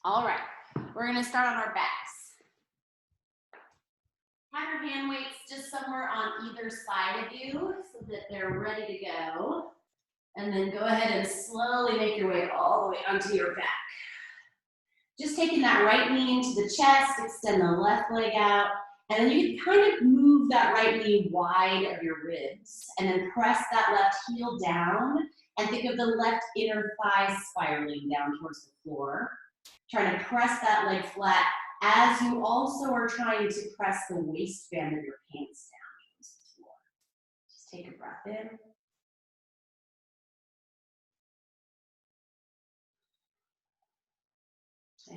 All right, we're gonna start on our backs. Have your hand weights just somewhere on either side of you so that they're ready to go. And then go ahead and slowly make your way all the way onto your back. Just taking that right knee into the chest, extend the left leg out, and then you can kind of move that right knee wide of your ribs, and then press that left heel down, and think of the left inner thigh spiraling down towards the floor. Trying to press that leg flat as you also are trying to press the waistband of your pants down towards the floor. Just take a breath in.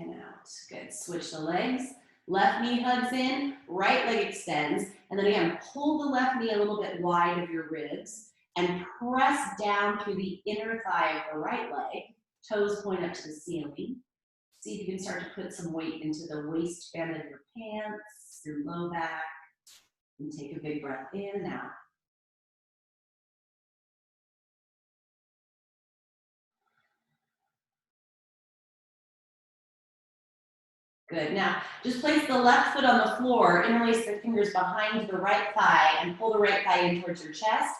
And out. Good. Switch the legs. Left knee hugs in, right leg extends, and then again, pull the left knee a little bit wide of your ribs and press down through the inner thigh of the right leg. Toes point up to the ceiling. See if you can start to put some weight into the waistband of your pants, your low back, and take a big breath in and out. Good. Now, just place the left foot on the floor, interlace the fingers behind the right thigh, and pull the right thigh in towards your chest,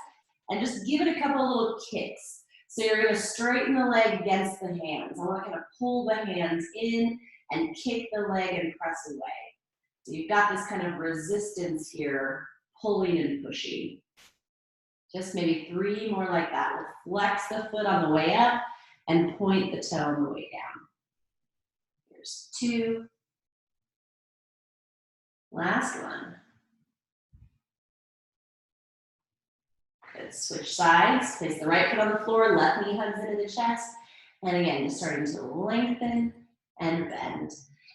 and just give it a couple of little kicks. So you're going to straighten the leg against the hands. I want to kind of pull the hands in and kick the leg and press away. So you've got this kind of resistance here, pulling and pushing. Just maybe 3 more like that. We'll flex the foot on the way up and point the toe on the way down. Here's 2. Last one. Good. Switch sides. Place the right foot on the floor, left knee hugs into the chest. And again, just starting to lengthen and bend.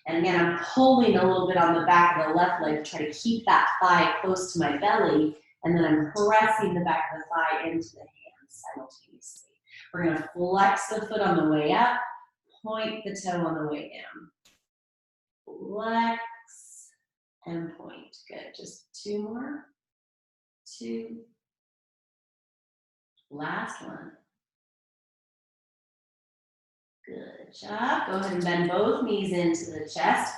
And again, I'm pulling a little bit on the back of the left leg to try to keep that thigh close to my belly. And then I'm pressing the back of the thigh into the hands simultaneously. We're going to flex the foot on the way up, point the toe on the way down. Flex and point. Good. Just 2 more. 2. Last one. Good job. Go ahead and bend both knees into the chest.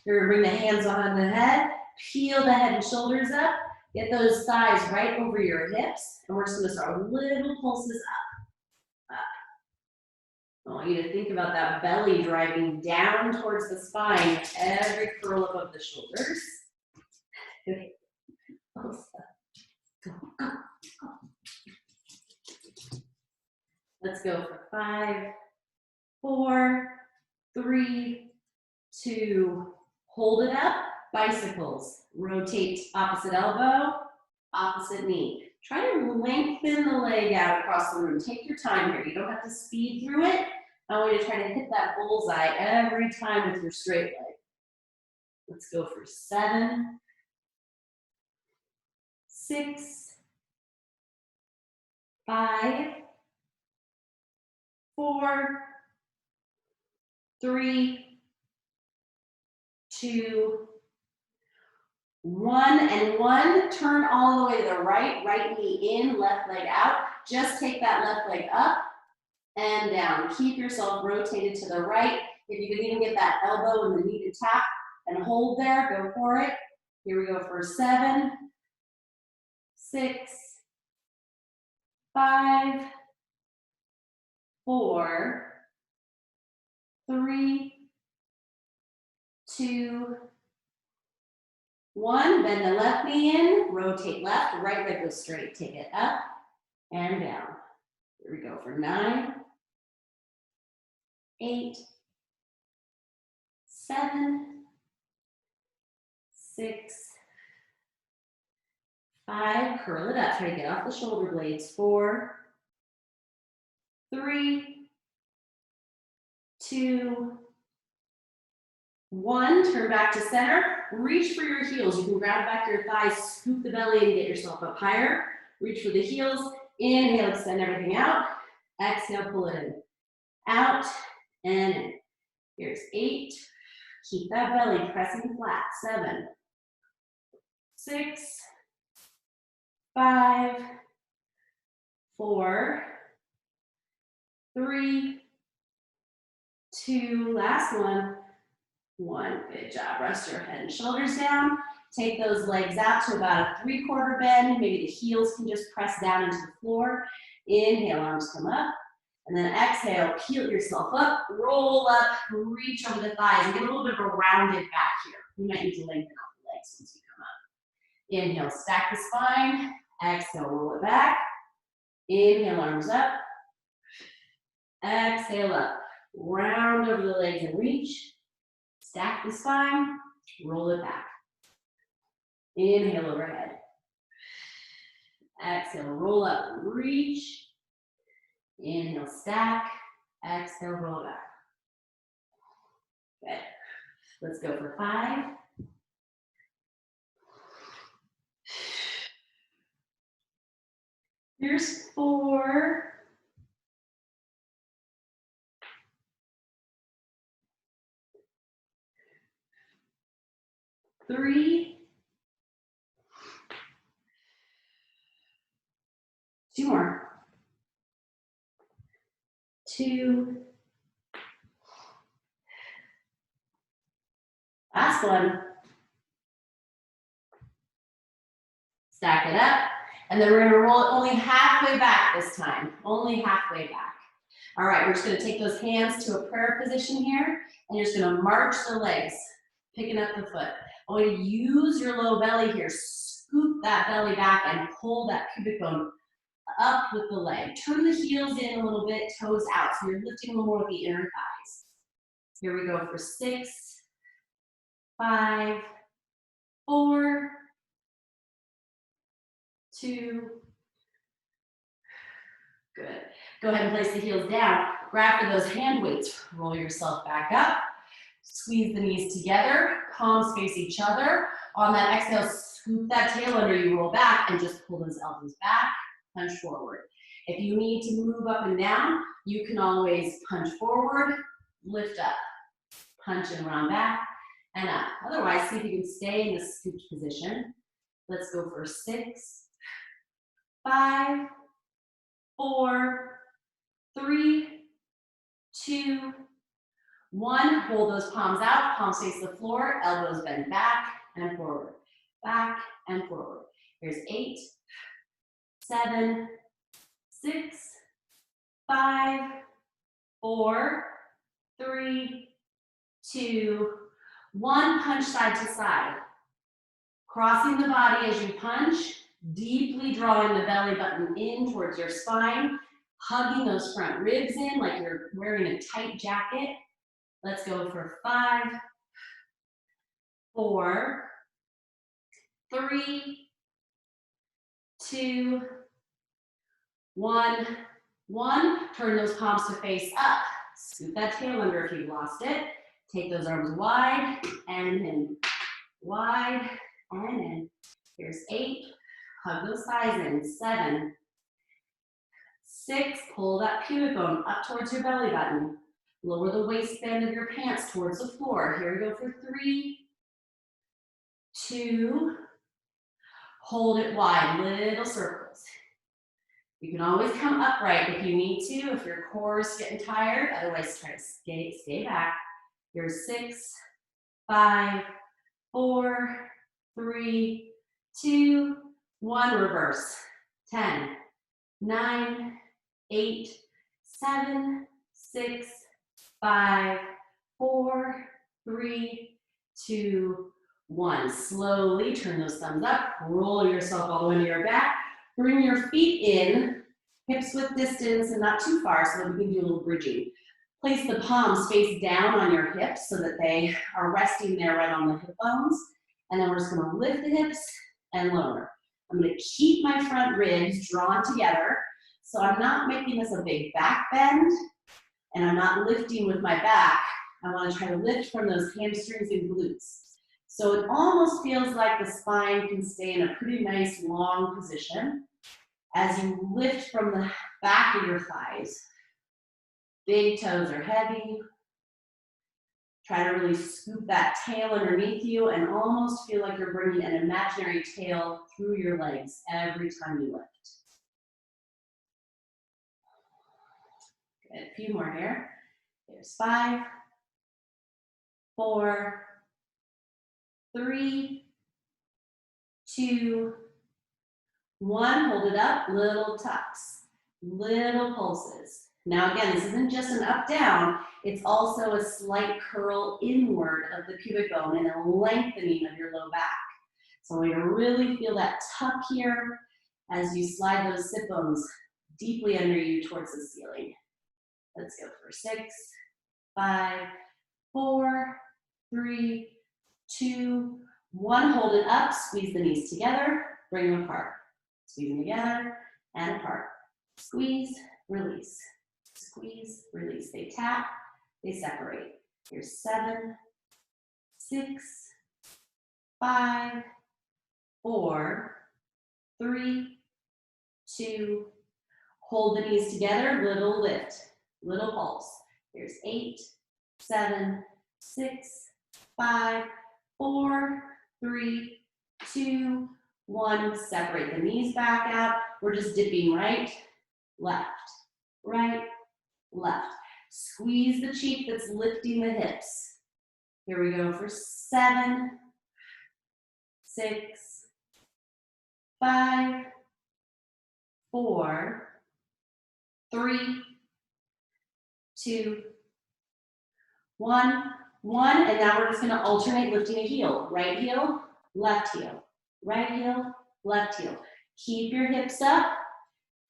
You're going to bring the hands behind the head, peel the head and shoulders up, get those thighs right over your hips, and we're just going to start little pulses up. I want you to think about that belly driving down towards the spine, every curl above the shoulders. Good. Go. Let's go for 5, 4, 3, 2, hold it up, bicycles. Rotate opposite elbow, opposite knee. Try to lengthen the leg out across the room. Take your time here. You don't have to speed through it. I want you to try to hit that bullseye every time with your straight leg. Let's go for 7, 6, 5, 4, 3, 2, 1, and 1. Turn all the way to the right. Right knee in, left leg out. Just take that left leg up and down. Keep yourself rotated to the right. If you can even get that elbow and the knee to tap and hold there, go for it. Here we go for 7, 6, 5, 4, 3, 2, 1. Bend the left knee in, rotate left, right leg goes straight. Take it up and down. Here we go for 9, 8, 7, 6, 5. Curl it up. Try to get off the shoulder blades. 4, 3, 2, 1. Turn back to center. Reach for your heels. You can grab back your thighs, scoop the belly, and get yourself up higher. Reach for the heels. Inhale, extend everything out. Exhale, pull it in. Out and in. Here's 8. Keep that belly pressing flat. 7, 6, 5, 4, 3, 2, last one. 1, good job. Rest your head and shoulders down. Take those legs out to about a 3/4 bend. Maybe the heels can just press down into the floor. Inhale, arms come up. And then exhale, peel yourself up, roll up, reach over the thighs, and get a little bit of a rounded back here. You might need to lengthen out the legs once you come up. Inhale, stack the spine. Exhale, roll it back. Inhale, arms up. Exhale up. Round over the legs and reach. Stack the spine, roll it back. Inhale overhead. Exhale, roll up, reach. Inhale, stack. Exhale, roll back. Good. Let's go for 5. Here's 4. 3. 2 more. 2. Last one. Stack it up. And then we're gonna roll it only halfway back this time. Only halfway back. All right, we're just gonna take those hands to a prayer position here, and you're just gonna march the legs, picking up the foot. I want you to use your low belly here. Scoop that belly back and pull that pubic bone up with the leg. Turn the heels in a little bit, toes out. So you're lifting a little more with the inner thighs. Here we go for 6, 5, 4, 2. Good. Go ahead and place the heels down. Grab for those hand weights. Roll yourself back up. Squeeze the knees together. Palms face each other. On that exhale, scoop that tail under you, roll back, and just pull those elbows back. Punch forward. If you need to move up and down, you can always punch forward, lift up, punch and round back, and up. Otherwise, see if you can stay in this scooped position. Let's go for 6, 5, 4, 3, 2, 1. Hold those palms out, palms face the floor, elbows bend back and forward, back and forward. Here's 8, 7, 6, 5, 4, 3, 2, 1. Punch side to side. Crossing the body as you punch, deeply drawing the belly button in towards your spine, hugging those front ribs in like you're wearing a tight jacket. Let's go for 5, 4, 3, 2, 1. 1. Turn those palms to face up. Scoop that tail under if you've lost it. Take those arms wide and in. Wide and in. Here's 8. Hug those thighs in. 7, 6. Pull that pubic bone up towards your belly button. Lower the waistband of your pants towards the floor. Here we go for 3, 2. Hold it wide, little circles. You can always come upright if you need to, if your core is getting tired. Otherwise, try to stay back. Here's 6, 5, 4, 3, 2, 1. Reverse. 10, 9, 8, 7, 6, 5, 4, 3, 2, 1. Slowly turn those thumbs up. Roll yourself all the way to your back. Bring your feet in, hips width distance and not too far so that we can do a little bridging. Place the palms face down on your hips so that they are resting there right on the hip bones. And then we're just gonna lift the hips and lower. I'm gonna keep my front ribs drawn together. So I'm not making this a big back bend and I'm not lifting with my back. I wanna try to lift from those hamstrings and glutes. So it almost feels like the spine can stay in a pretty nice long position as you lift from the back of your thighs. Big toes are heavy. Try to really scoop that tail underneath you and almost feel like you're bringing an imaginary tail through your legs every time you lift. Good, a few more here. There's 5, 4, 3, 2, 1. Hold it up, little tucks, little pulses. Now again, this isn't just an up down, it's also a slight curl inward of the pubic bone and a lengthening of your low back. So we're gonna really feel that tuck here as you slide those sit bones deeply under you towards the ceiling. Let's go for 6, 5, 4, 3, 2, 1. Hold it up, squeeze the knees together, bring them apart. Squeeze them together and apart. Squeeze, release. Squeeze, release. They tap, they separate. Here's 7, 6, 5, 4, 3, 2, hold the knees together, little lift, little pulse. Here's 8, 7, 6, 5, 4, 3, 2, 1. Separate the knees back out. We're just dipping right, left, right, left. Squeeze the cheek that's lifting the hips. Here we go for 7, 6, 5, 4, 3, 2, 1, 1. And now we're just going to alternate lifting a heel. Right heel, left heel. Right heel, left heel. Keep your hips up.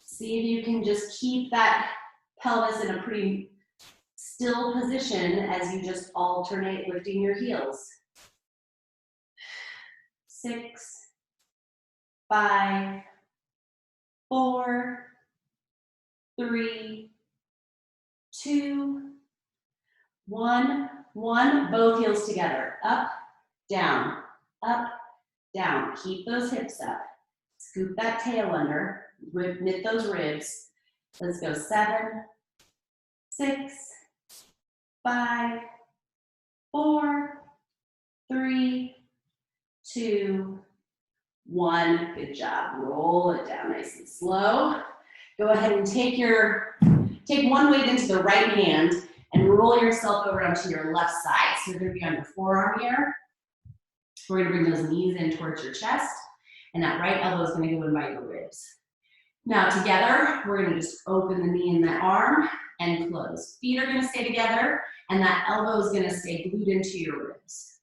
See if you can just keep that pelvis in a pretty still position as you just alternate lifting your heels. 6, 5, 4, 3, 2, 1, 1. Both heels together. Up, down, up, down. Keep those hips up. Scoop that tail under. Knit those ribs. Let's go 7, 6, 5, 4, 3, 2, 1. Good job. Roll it down nice and slow. Go ahead and take one weight into the right hand and roll yourself over onto your left side. So you're going to be on your forearm here. We're going to bring those knees in towards your chest, and that right elbow is going to go in by your ribs. Now together, we're going to just open the knee and the arm and close. Feet are going to stay together, and that elbow is going to stay glued into your ribs.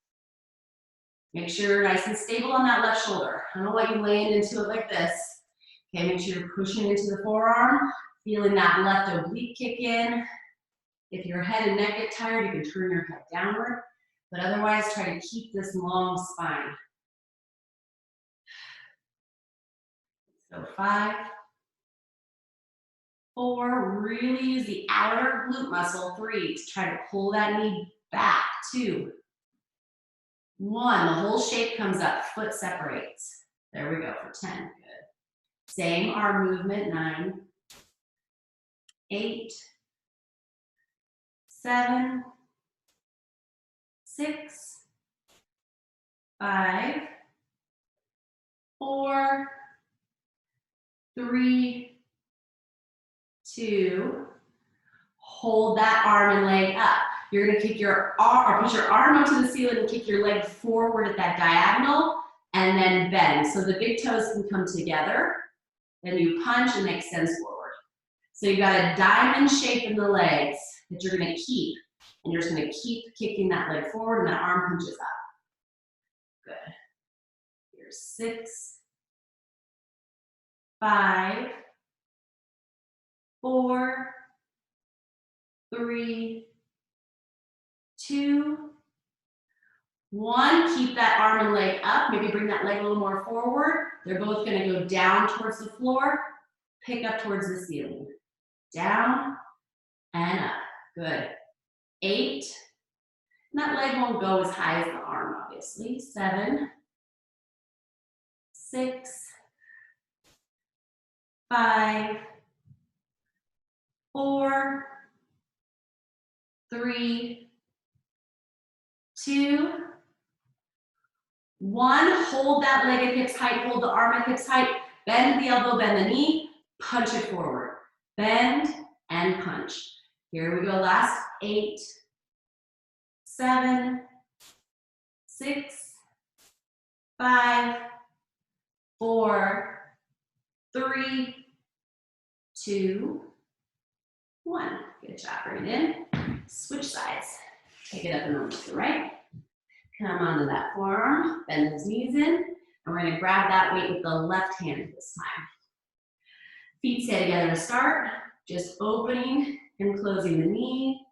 Make sure you're nice and stable on that left shoulder. I don't want you laying into it like this. Okay, make sure you're pushing into the forearm, feeling that left oblique kick in. If your head and neck get tired, you can turn your head downward, but otherwise try to keep this long spine. So 5, 4, really use the outer glute muscle. 3, to try to pull that knee back. 2, 1, the whole shape comes up, foot separates. There we go for 10, good. Same arm movement, 9, 8, 7, 6, 5, 4, 3, 2, hold that arm and leg up. You're gonna kick your arm, or push your arm up to the ceiling and kick your leg forward at that diagonal, and then bend. So the big toes can come together, then you punch and it extends forward. So you've got a diamond shape in the legs that you're gonna keep, and you're just gonna keep kicking that leg forward and that arm punches up. Good. Here's 6, 5, 4, 3, 2, 1. Keep that arm and leg up. Maybe bring that leg a little more forward. They're both going to go down towards the floor, pick up towards the ceiling. Down and up. Good. 8. And that leg won't go as high as the arm, obviously. 7, 6, 5, 4, 3, 2, 1. Hold that leg at hips height, hold the arm at hips height, bend the elbow, bend the knee, punch it forward. Bend and punch. Here we go, last 8, 7, 6, 5, 4, 3, 2, 1. Good job, bring it in. Switch sides. Take it up and over to the right. Come onto that forearm, bend those knees in, and we're gonna grab that weight with the left hand this time. Feet stay together to start, just opening and closing the knee.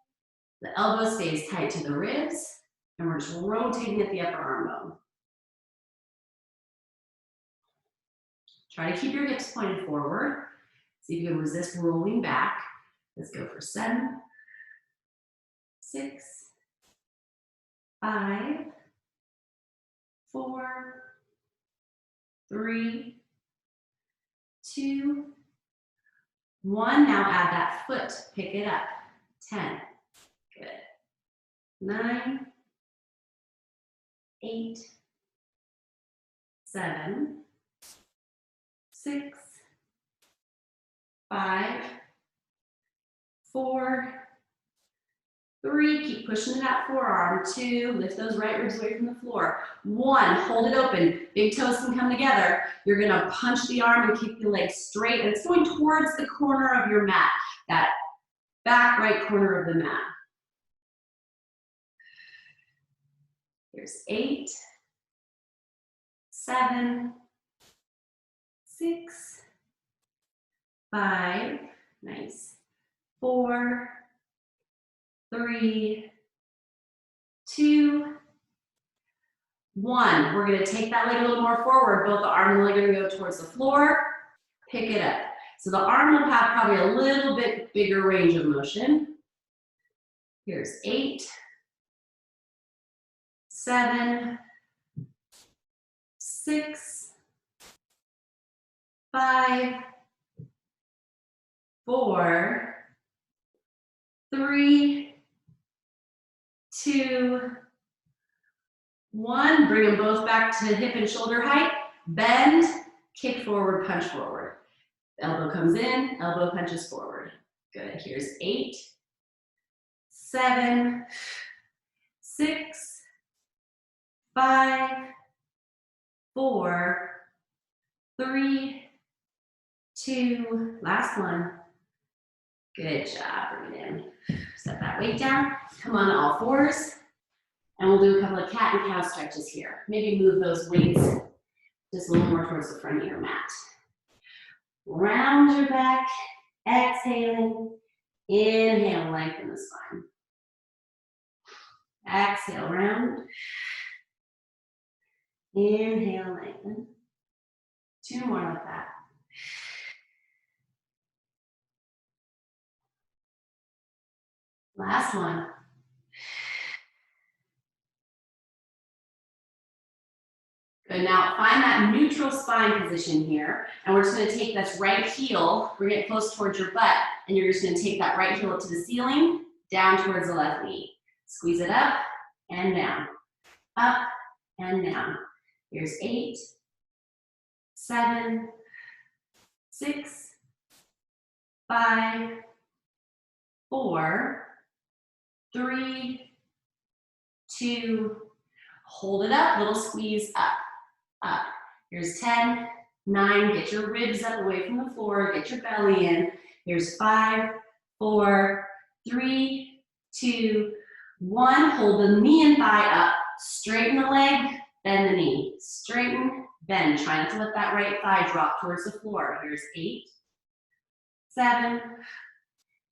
The elbow stays tight to the ribs, and we're just rotating at the upper arm bone. Try to keep your hips pointed forward. See if you can resist rolling back. Let's go for 7, 6, 5, 4, 3, 2, 1. Now add that foot, pick it up. 10, good. 9, 8, 7, 6, 5, 4, 3, keep pushing to that forearm. 2, lift those right ribs away from the floor. 1, hold it open. Big toes can come together. You're gonna punch the arm and keep the leg straight, and it's going towards the corner of your mat, that back right corner of the mat. Here's 8, 7, 6, 5, nice, 4, 3, 2, 1. We're gonna take that leg a little more forward. Both the arm and leg are gonna go towards the floor. Pick it up. So the arm will have probably a little bit bigger range of motion. Here's 8, 7, 6, 5, 4, 3, 2, 1. Bring them both back to hip and shoulder height. Bend, kick forward, punch forward. Elbow comes in, elbow punches forward. Good. Here's 8, 7, 6, 5, 4, 3, 2, last one. Good job, bring it in. Set that weight down, come on to all fours, and we'll do a couple of cat and cow stretches here. Maybe move those weights just a little more towards the front of your mat. Round your back, exhaling, inhale, lengthen the spine. Exhale, round. Inhale, lengthen. 2 more like that. Last one. Good, now find that neutral spine position here, and we're just gonna take this right heel, bring it close towards your butt, and you're just gonna take that right heel up to the ceiling, down towards the left knee. Squeeze it up and down, up and down. Here's 8, 7, 6, 5, 4, 3, 2, hold it up, little squeeze up, up. Here's 10, 9, get your ribs up away from the floor, get your belly in. Here's 5, 4, 3, 2, 1. Hold the knee and thigh up, straighten the leg, bend the knee. Straighten, bend. Try not to let that right thigh drop towards the floor. Here's 8, 7,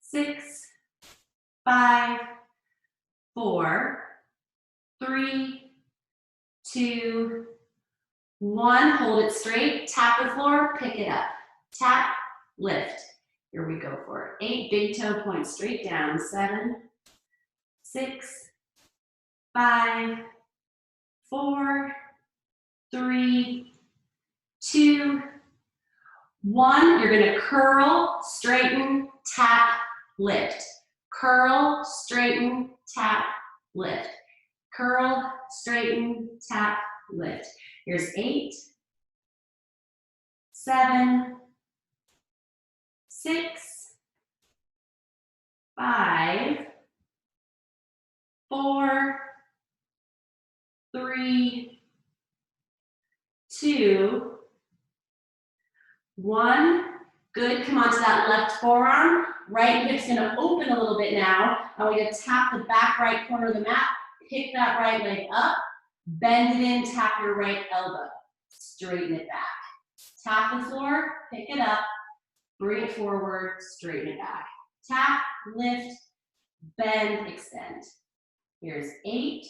6, 5, 4, 3, 2, 1. Hold it straight, tap the floor, pick it up. Tap, lift. Here we go for it. 8, big toe point straight down. 7, 6, 5, 4, 3, 2, 1. You're gonna curl, straighten, tap, lift. Curl, straighten, tap, lift. Curl, straighten, tap, lift. Here's 8, 7, 6, 5, 4, 3, 2, 1. Good, come onto that left forearm. Right hip's gonna open a little bit now. I want you to tap the back right corner of the mat, pick that right leg up, bend it in, tap your right elbow. Straighten it back. Tap the floor, pick it up, bring it forward, straighten it back. Tap, lift, bend, extend. Here's 8,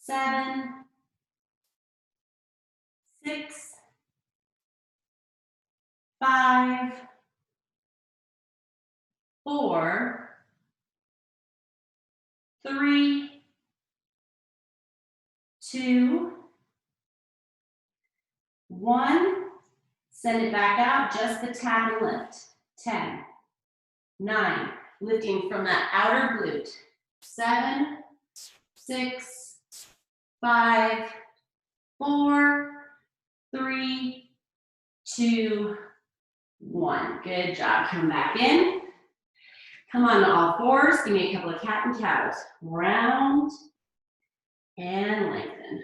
7, 6, 5, 4, 3, 2, 1. Send it back out, just the tap and lift. 10, 9, lifting from that outer glute. 7, 6, 5, 4, 3, 2, 1. Good job. Come back in. Come on to all fours. Give me a couple of cat and cows. Round and lengthen.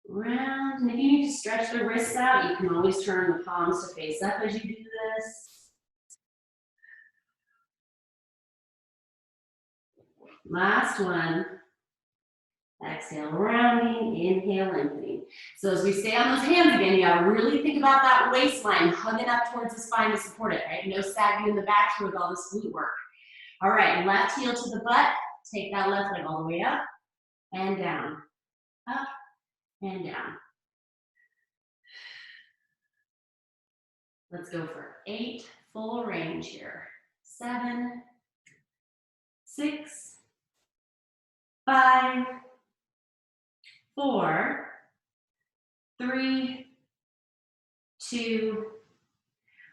Round. And if you need to stretch the wrists out, you can always turn the palms to face up as you do this. Last one. Exhale, rounding, inhale, lengthening. So as we stay on those hands again, you gotta really think about that waistline, hugging up towards the spine to support it, right? No sagging in the back with all this glute work. All right, left heel to the butt. Take that left leg all the way up and down, up and down. Let's go for 8, full range here. 7, 6, 5, 4, 3, 2,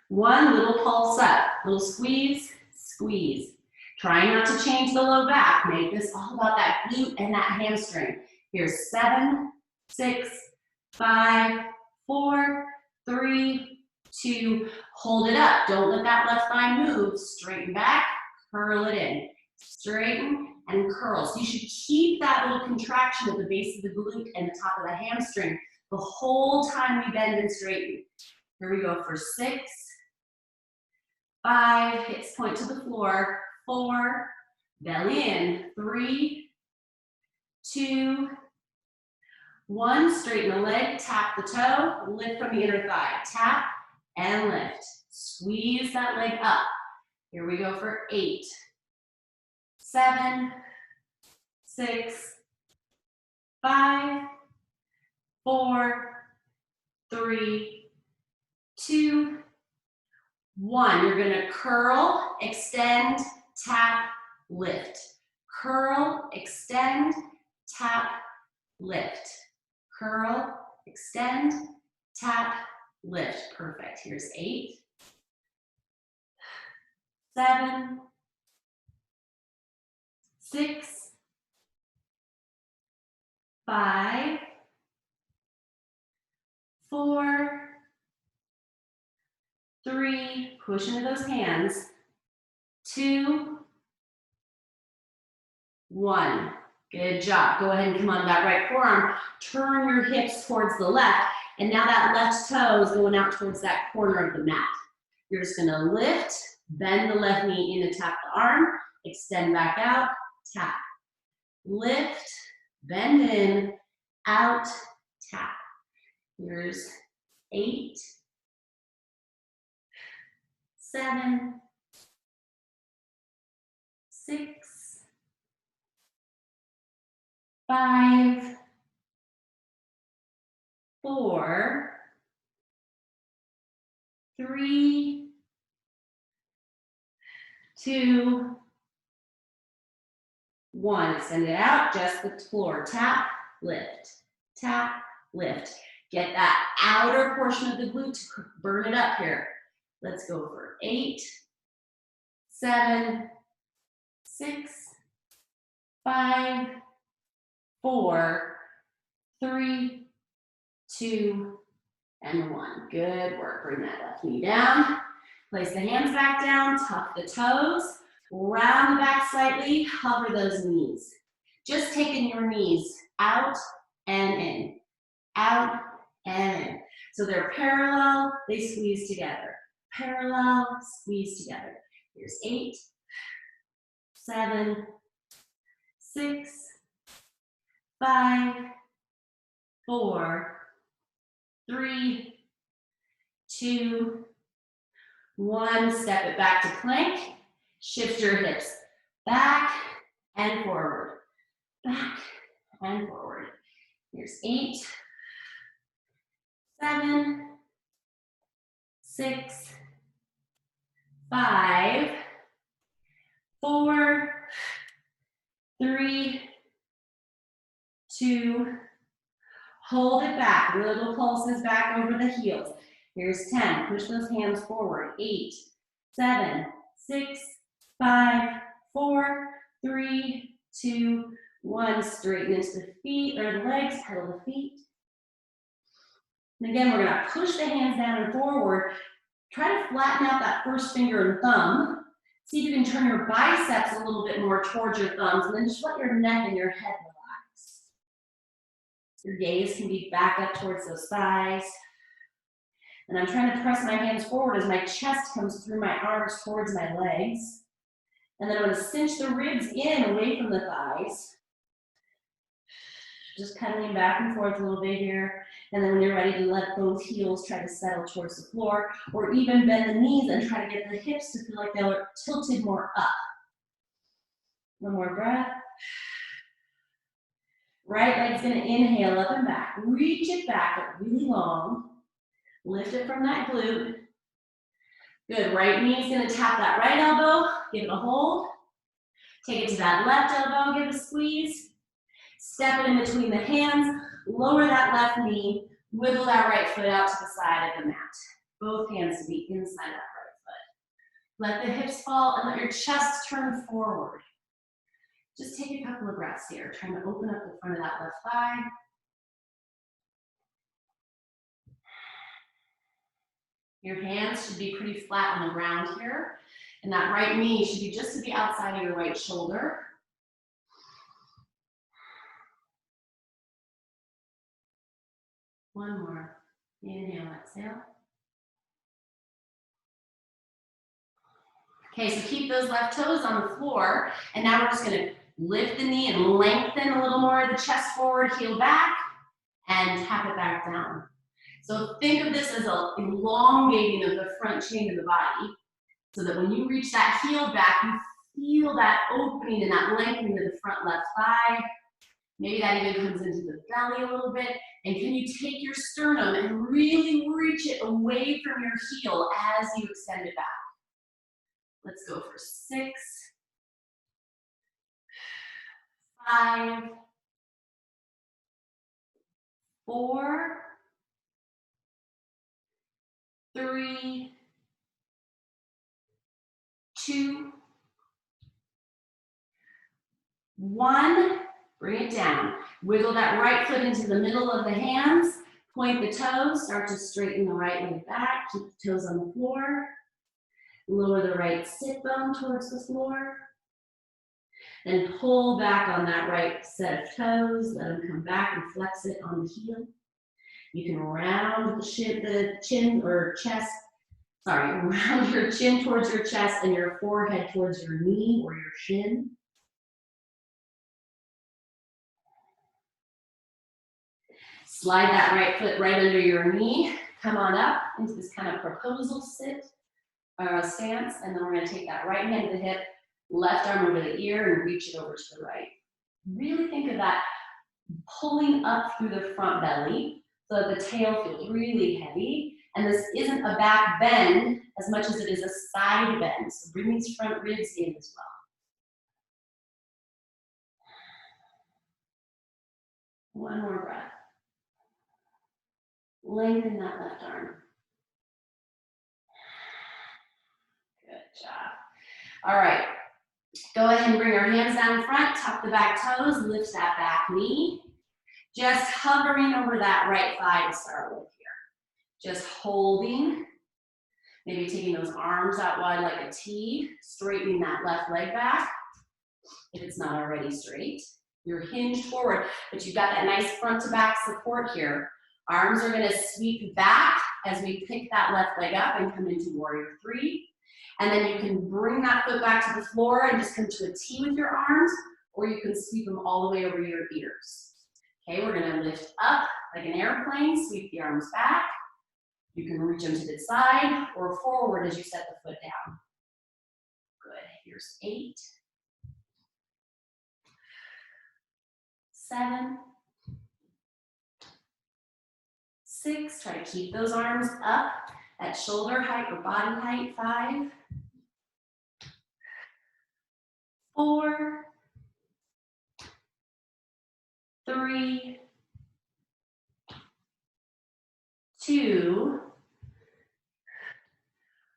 1. Little pulse up, little squeeze, squeeze. Try not to change the low back. Make this all about that glute and that hamstring. Here's 7, 6, 5, 4, 3, 2. Hold it up. Don't let that left thigh move. Straighten back, curl it in. Straighten and curl. So you should keep that little contraction at the base of the glute and the top of the hamstring the whole time we bend and straighten. Here we go for 6, 5, hips point to the floor, 4, belly in, 3, 2, 1. Straighten the leg, tap the toe, lift from the inner thigh, tap and lift. Squeeze that leg up. Here we go for 8, 7, 6, 5, 4, 3, 2, 1. You're gonna curl, extend, tap, lift. Curl, extend, tap, lift. Curl, extend, tap, lift. Perfect. Here's 8, 7, 6, 5, 4, 3, push into those hands, 2, 1. Good job. Go ahead and come on that right forearm. Turn your hips towards the left. And now that left toe is going out towards that corner of the mat. You're just going to lift, bend the left knee in to tap the arm, extend back out, tap. Lift, bend in, out, tap. Here's 8, 7, 6, 5, 4, 3, 2, 1. Extend it out, just the floor. Tap, lift, tap, lift. Get that outer portion of the glute to burn it up here. Let's go for 8, 7, 6, 5, 4, 3, 2, and 1. Good work. Bring that left knee down. Place the hands back down, tuck the toes. Round the back slightly, hover those knees. Just taking your knees out and in, out and in. So they're parallel, they squeeze together. Parallel, squeeze together. Here's 8, 7, 6, 5, 4, 3, 2, 1. Step it back to plank. Shift your hips back and forward. Back and forward. Here's 8, 7, 6, 5, 4, 3, 2, hold it back. Little pulses back over the heels. Here's 10. Push those hands forward. 8, 7, 6, 5, 4, 3, 2, 1. Straighten into the feet or the legs, pedal the feet. And again, we're going to push the hands down and forward. Try to flatten out that first finger and thumb. See if you can turn your biceps a little bit more towards your thumbs, and then just let your neck and your head relax. Your gaze can be back up towards those thighs. And I'm trying to press my hands forward as my chest comes through my arms towards my legs. And then I'm going to cinch the ribs in away from the thighs. Just pedaling back and forth a little bit here. And then when you're ready to let both heels try to settle towards the floor, or even bend the knees and try to get the hips to feel like they're tilted more up. One more breath. Right leg's gonna inhale up and back. Reach it back up really long. Lift it from that glute. Good, right knee is gonna tap that right elbow. Give it a hold. Take it to that left elbow, give it a squeeze. Step it in between the hands, lower that left knee, wiggle that right foot out to the side of the mat. Both hands to be inside that right foot. Let the hips fall and let your chest turn forward. Just take a couple of breaths here, trying to open up the front of that left thigh. Your hands should be pretty flat on the ground here, and that right knee should be just to the outside of your right shoulder. One more. Inhale, exhale. Okay, so keep those left toes on the floor, and now we're just gonna lift the knee and lengthen a little more of the chest forward, heel back, and tap it back down. So think of this as an elongating of the front chain of the body, so that when you reach that heel back, you feel that opening and that lengthening of the front left thigh. Maybe that even comes into the belly a little bit. And can you take your sternum and really reach it away from your heel as you extend it back? Let's go for 6, 5, 4, 3, 2, 1. Bring it down. Wiggle that right foot into the middle of the hands. Point the toes. Start to straighten the right leg back. Keep the toes on the floor. Lower the right sit bone towards the floor. Then pull back on that right set of toes. Let them come back and flex it on the heel. You can round the chin or chest. Sorry, round your chin towards your chest and your forehead towards your knee or your shin. Slide that right foot right under your knee. Come on up into this kind of proposal sit or stance, and then we're going to take that right hand to the hip, left arm over the ear, and reach it over to the right. Really think of that pulling up through the front belly so that the tail feels really heavy. And this isn't a back bend as much as it is a side bend. So bring these front ribs in as well. One more breath. Lengthen that left arm. Good job. All right. Go ahead and bring our hands down in front, tuck the back toes, lift that back knee. Just hovering over that right thigh to start with here. Just holding. Maybe taking those arms out wide like a T, straightening that left leg back if it's not already straight. You're hinged forward, but you've got that nice front to back support here. Arms are gonna sweep back as we pick that left leg up and come into warrior three. And then you can bring that foot back to the floor and just come to a T with your arms, or you can sweep them all the way over your ears. Okay, we're gonna lift up like an airplane, sweep the arms back. You can reach them to the side or forward as you set the foot down. Good, here's 8, 7, 6, try to keep those arms up at shoulder height or body height, 5, 4, 3, 2,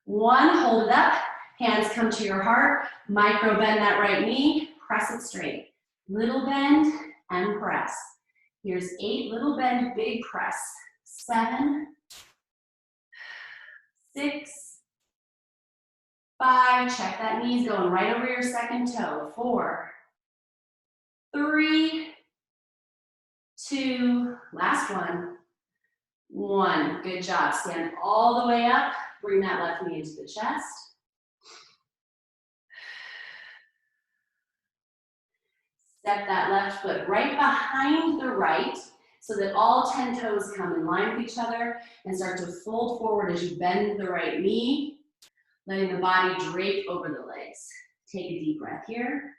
1, hold it up, hands come to your heart, micro bend that right knee, press it straight. Little bend and press. Here's 8, little bend, big press. 7, 6, 5, check that knee's going right over your second toe. 4, 3, 2, last one, 1. Good job. Stand all the way up. Bring that left knee into the chest. Step that left foot right behind the right so that all 10 toes come in line with each other and start to fold forward as you bend the right knee, letting the body drape over the legs. Take a deep breath here.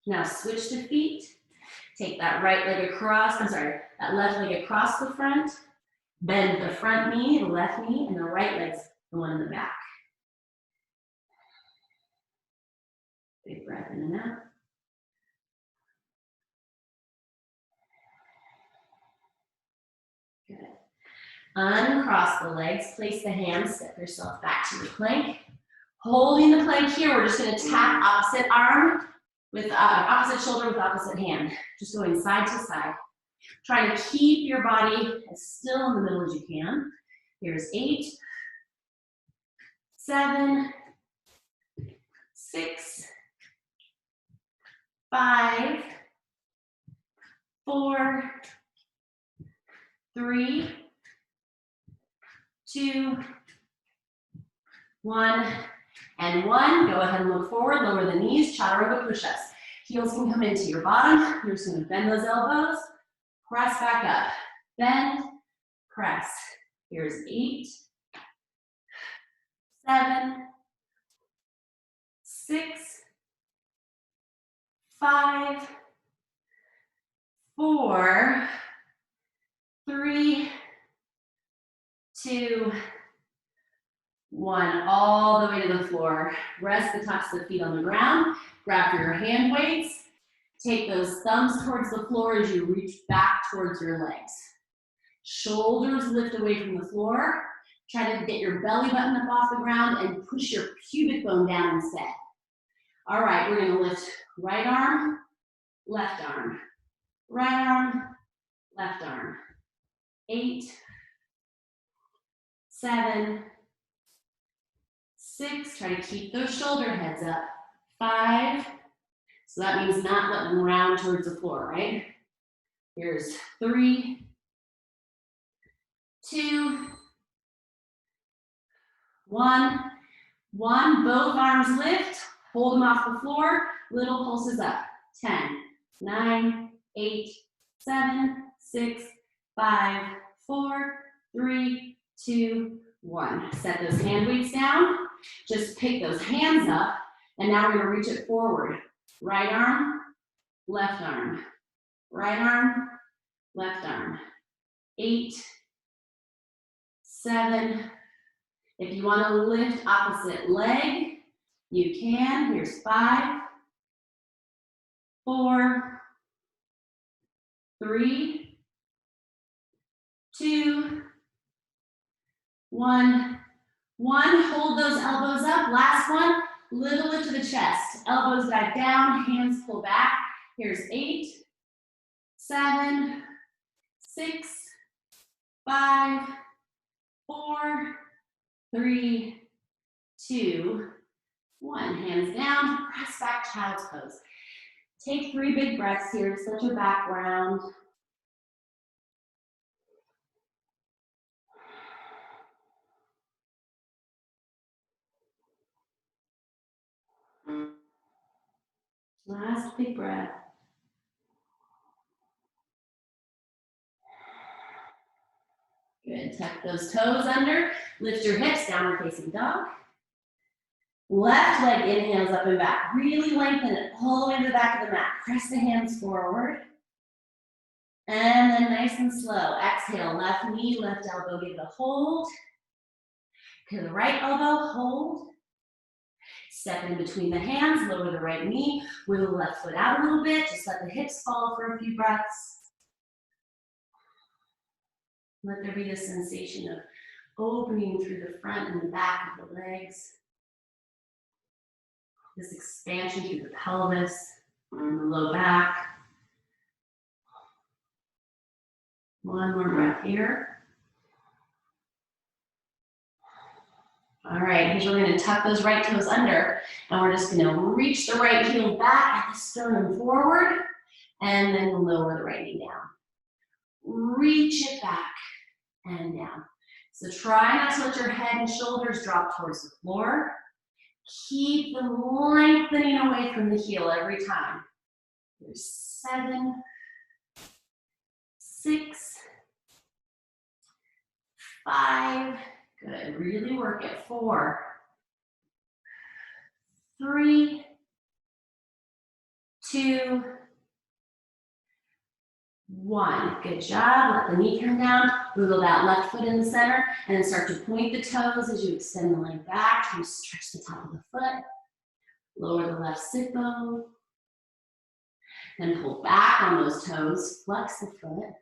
Now switch to feet. Take that right leg across, that left leg across the front. Bend the front knee, the left knee, and the right leg's the one in the back. Big breath in and out. Good. Uncross the legs, place the hands, step yourself back to the plank. Holding the plank here, we're just gonna tap opposite arm with opposite shoulder with opposite hand. Just going side to side. Trying to keep your body as still in the middle as you can. Here's 8, 7, 6, 5, 4, 3, 2, 1, and 1. Go ahead and look forward, lower the knees, chaturanga push-ups. Heels can come into your bottom. You're just gonna bend those elbows, press back up. Bend, press. Here's 8, 7, 6, 5, 4, 3, 2, 1. All the way to the floor. Rest the tops of the feet on the ground. Grab your hand weights. Take those thumbs towards the floor as you reach back towards your legs. Shoulders lift away from the floor. Try to get your belly button up off the ground and push your pubic bone down instead. All right, we're gonna lift right arm, left arm, right arm, left arm. 8, 7, 6, try to keep those shoulder heads up. 5, so that means not letting them round towards the floor, right? Here's 3, 2, 1. Both arms lift, hold them off the floor, little pulses up. 10, 9, 8, 7, 6, 5, 4, 3, 2, 1. Set those hand weights down. Just pick those hands up, and now we're gonna reach it forward. Right arm, left arm. Right arm, left arm. 8, 7. If you wanna lift opposite leg, you can. Here's 5, 4, 3, 2, 1. Hold those elbows up. Last one, little lift to the chest. Elbows back down, hands pull back. Here's 8, 7, 6, 5, 4, 3, 2, 1. Hands down, press back, child's pose. Take 3 big breaths here, just let your back round. Last big breath. Good, tuck those toes under, lift your hips, downward facing dog. Left leg inhales up and back. Really lengthen it all the way to the back of the mat. Press the hands forward. And then nice and slow. Exhale, left knee, left elbow, give it a hold. To the right elbow, hold. Step in between the hands, lower the right knee, wiggle the left foot out a little bit. Just let the hips fall for a few breaths. Let there be this sensation of opening through the front and the back of the legs. This expansion through the pelvis and the low back. One more breath here. All right, here's where we're going to tuck those right toes under, and we're just going to reach the right heel back at the sternum forward, and then lower the right knee down. Reach it back and down. So try not to let your head and shoulders drop towards the floor. Keep them lengthening away from the heel every time. There's 7, 6, 5. Good. Really work it. 4, 3, 2, 1. Good job. Let the knee come down. Wiggle that left foot in the center, and then start to point the toes as you extend the leg back. Try to stretch the top of the foot. Lower the left sit bone. Then pull back on those toes. Flex the foot.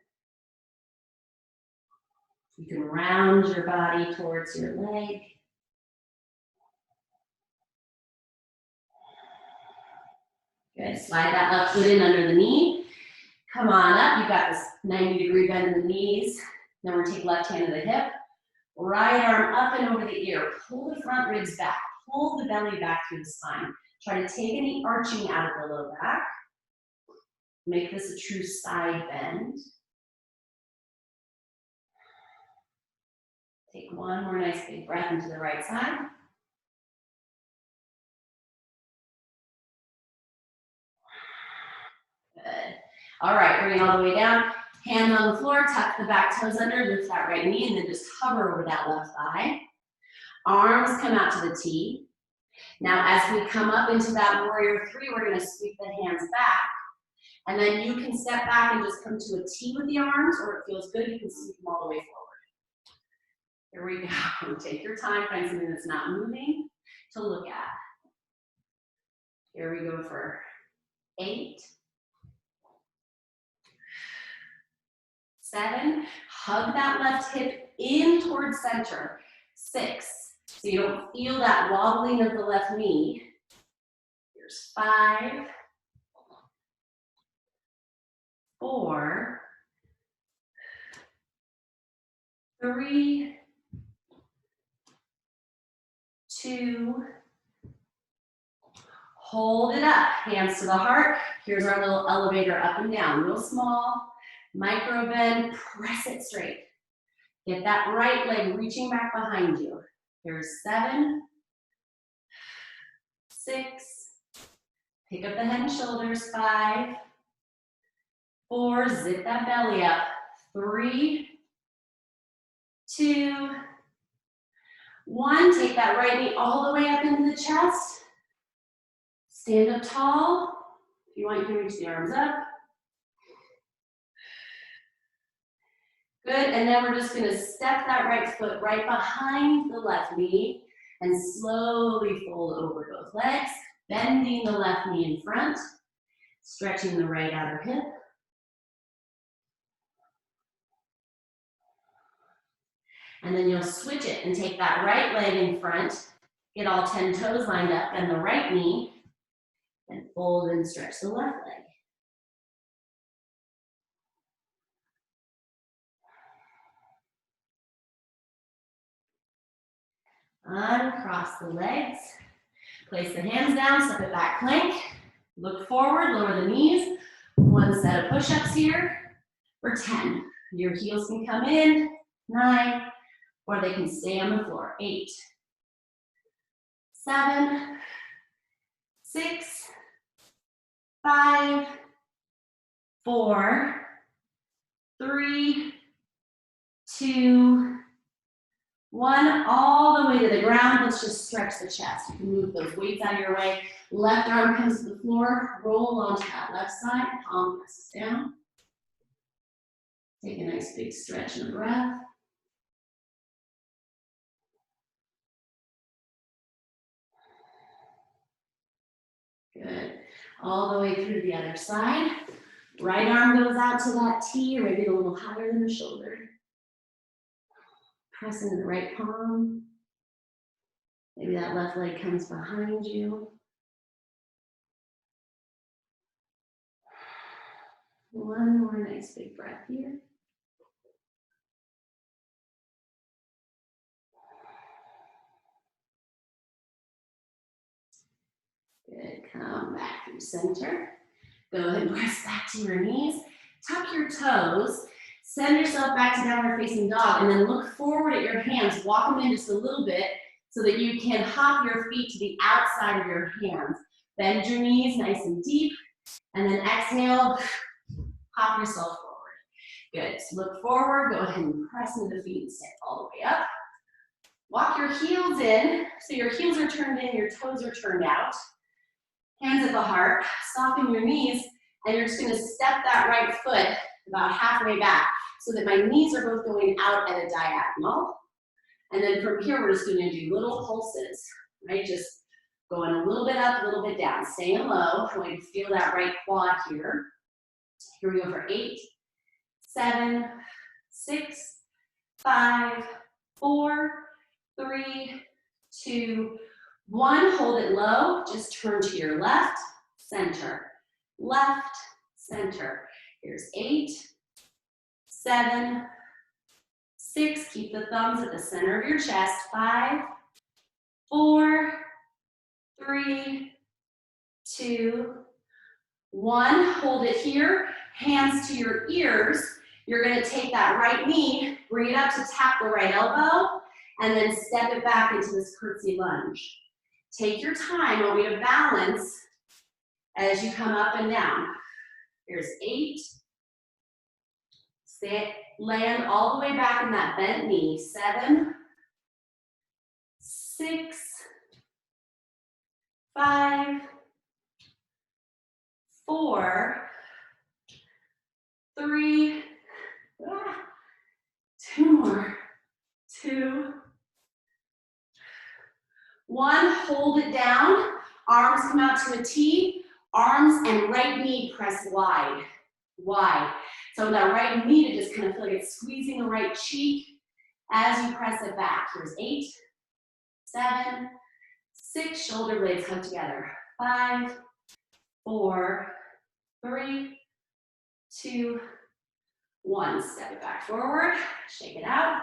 You can round your body towards your leg. Good. Slide that left foot in under the knee. Come on up. You've got this 90-degree bend in the knees. Then we're going to take left hand to the hip. Right arm up and over the ear. Pull the front ribs back. Pull the belly back through the spine. Try to take any arching out of the low back. Make this a true side bend. Take one more nice big breath into the right side. Good. All right, bring it all the way down. Hand on the floor, tuck the back toes under, lift that right knee, and then just hover over that left thigh. Arms come out to the T. Now, as we come up into that warrior 3, we're going to sweep the hands back. And then you can step back and just come to a T with the arms, or it feels good, you can sweep them all the way forward. Here we go. Take your time, find something that's not moving to look at. Here we go for 8, 7, hug that left hip in towards center. 6, so you don't feel that wobbling of the left knee. Here's 5, 4, 3, 2, hold it up, hands to the heart. Here's our little elevator up and down, real small, micro bend, press it straight. Get that right leg reaching back behind you. Here's 7, 6, pick up the head and shoulders, 5, 4, zip that belly up, 3, 2, 1, take that right knee all the way up into the chest. Stand up tall. If you want, you can reach the arms up. Good, and then we're just gonna step that right foot right behind the left knee and slowly fold over both legs, bending the left knee in front, stretching the right outer hip. And then you'll switch it and take that right leg in front, get all 10 toes lined up, and the right knee, and fold and stretch the left leg. Uncross the legs. Place the hands down, step it back, plank. Look forward, lower the knees. One set of push-ups here for 10. Your heels can come in, 9, or they can stay on the floor. 8, 7, 6, 5, 4, 3, 2, 1, all the way to the ground. Let's just stretch the chest. You can move those weights out of your way. Left arm comes to the floor, roll onto that left side, palm presses down. Take a nice big stretch and a breath. Good. All the way through the other side. Right arm goes out to that T, or maybe a little higher than the shoulder. Press into the right palm. Maybe that left leg comes behind you. One more nice big breath here. Good, come back through center. Go ahead and press back to your knees. Tuck your toes. Send yourself back to downward facing dog, and then look forward at your hands. Walk them in just a little bit so that you can hop your feet to the outside of your hands. Bend your knees nice and deep, and then exhale, hop yourself forward. Good, so look forward, go ahead and press into the feet and step all the way up. Walk your heels in, so your heels are turned in, your toes are turned out. Hands at the heart, soften your knees, and you're just gonna step that right foot about halfway back so that my knees are both going out at a diagonal. And then from here, we're just gonna do little pulses, right? Just going a little bit up, a little bit down, staying low. I want you to feel that right quad here. Here we go for 8, 7, 6, 5, 4, 3, 2, 1. Hold it low. Just turn to your left, center, left, center. Here's 8, 7, 6. Keep the thumbs at the center of your chest. 5, 4, 3, 2, 1. Hold it here. Hands to your ears. You're going to take that right knee, bring it up to tap the right elbow, and then step it back into this curtsy lunge. Take your time. I want you to balance as you come up and down. Here's 8. Stay, land all the way back in that bent knee. 7, 6, 5, 4, 3, 2 more, 2, 1. Hold it down. Arms come out to a T. Arms and right knee press wide, wide. So that right knee to just kind of feel like it's squeezing the right cheek as you press it back. Here's 8, 7, 6. Shoulder blades come together. 5, 4, 3, 2, 1. Step it back forward. Shake it out.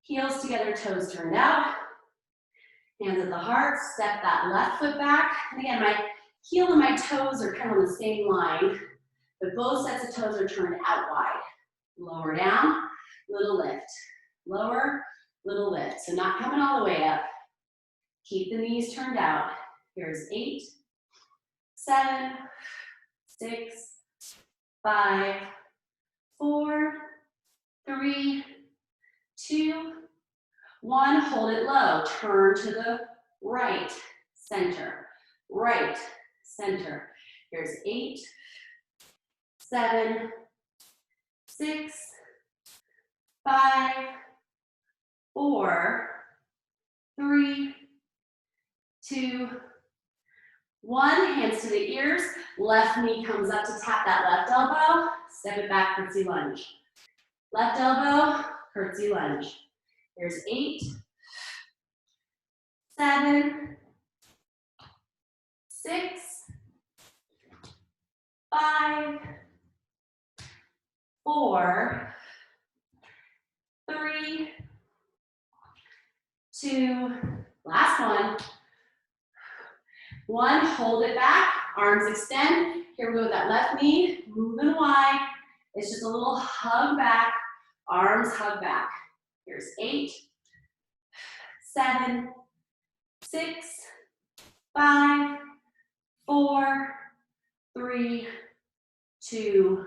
Heels together, toes turned out. Hands at the heart. Step that left foot back. And again, my heel and my toes are kind of on the same line, but both sets of toes are turned out wide. Lower down, little lift. Lower, little lift. So not coming all the way up. Keep the knees turned out. Here's 8, 7, 6, 5, 4, 3, 2, 1. Hold it low. Turn to the right, center, right, center. Here's 8, 7, 6, 5, 4, 3, 2, 1. Hands to the ears. Left knee comes up to tap that left elbow. Step it back, curtsy lunge. Left elbow, curtsy lunge. Here's 8, 7, 6, 5, 4, 3, 2, last one. 1, hold it back, arms extend. Here we go with that left knee, moving wide. It's just a little hug back, arms hug back. Here's 8, 7, 6, 5, 4, 3, 2,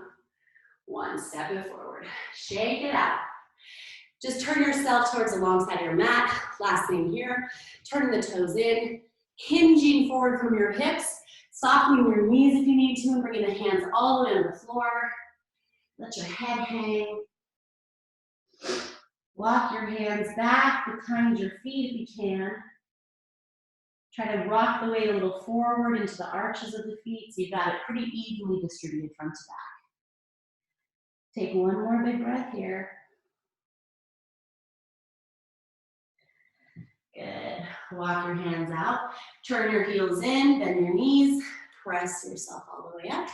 1. Step it forward. Shake it out. Just turn yourself towards the long side of your mat. Last thing here, turning the toes in, hinging forward from your hips, softening your knees if you need to, and bringing the hands all the way to the floor. Let your head hang. Walk your hands back behind your feet if you can. Try to rock the weight a little forward into the arches of the feet so you've got it pretty evenly distributed front to back. Take one more big breath here. Good. Walk your hands out. Turn your heels in, bend your knees, press yourself all the way up.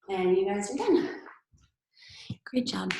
And you guys are done. Great job.